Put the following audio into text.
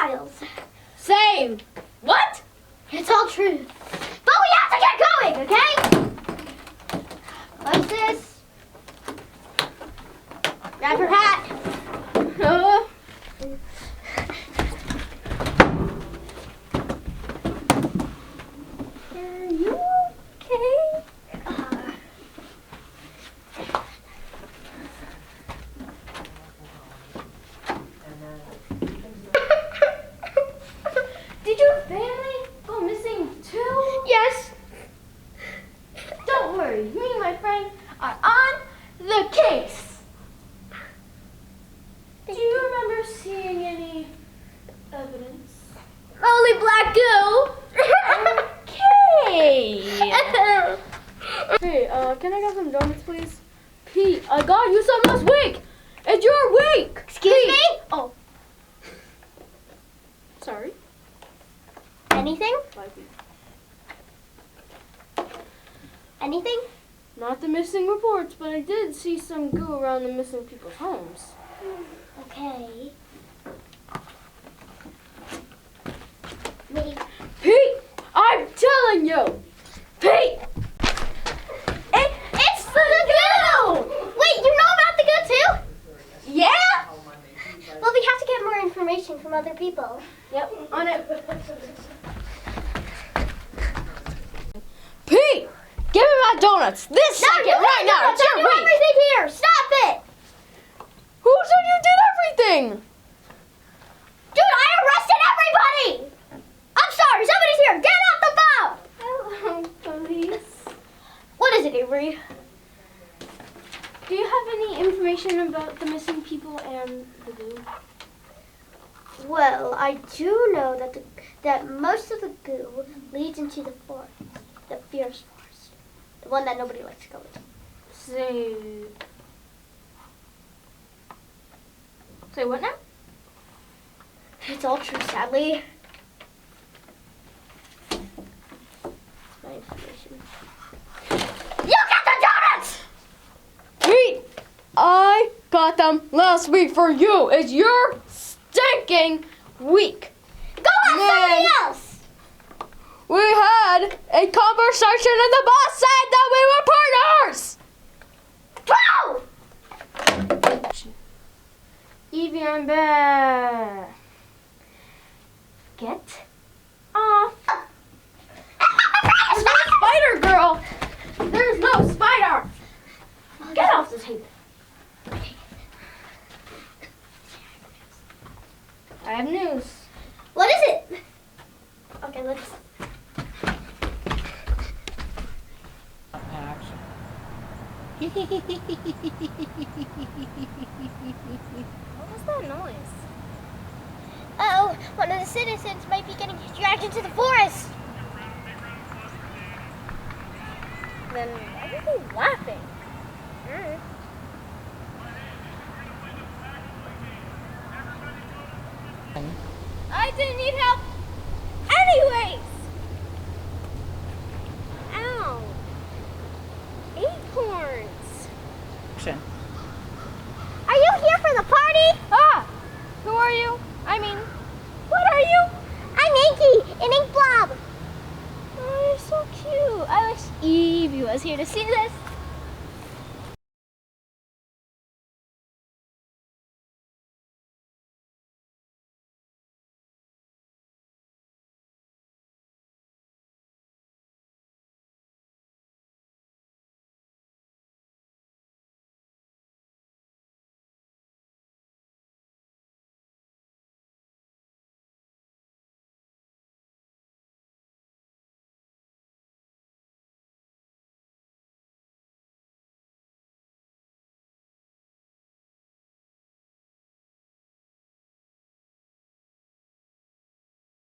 files. Same. What? It's all true. But we have to get going, okay? What's this? Grab your hat. Are you okay? Did your family go missing too? Yes. Don't worry, me and my friend are on the case. Do you remember seeing any evidence? Only black goo. Okay. Hey, can I get some donuts, please? Pete, I got you some last week. It's your week. Excuse Pete. me? Oh. Sorry. Anything? Anything? Not the missing reports, but I did see some goo around the missing people's homes. Okay. Me. Pete, I'm telling you. Pete. It's the goo! Wait, you know about the goo too? Yeah? Well, we have to get more information from other people. Yep, on it. Pete, give me my donuts this second, right now. It's your week. Everything here. Stop it! Who said you did everything? Dude, I arrested everybody! I'm sorry, somebody's here. Get off the phone! Hello, police. What is it, Avery? Do you have any information about the missing people and the goo? Well, I do know that most of the goo leads into the forest, the fierce forest, the one that nobody likes to go into. Say what now? It's all true, sadly. It's my information. You got the donuts! Pete, I got them last week for you. It's your stinking week. Go on, somebody else! We had a conversation and the boss said that we were partners. Go! Evie, I'm back. Get off. There's no spider, girl. There's no spider. Get off the table. I have news. What is it? Okay, let's... What was that noise? Uh-oh, one of the citizens might be getting dragged into the forest. Then why are they laughing? I didn't need help anyways! Ow! Acorns! Are you here for the party? Ah, who are you? I mean, what are you? I'm Inky, an ink blob. Oh, you're so cute. I wish Evie was here to see this.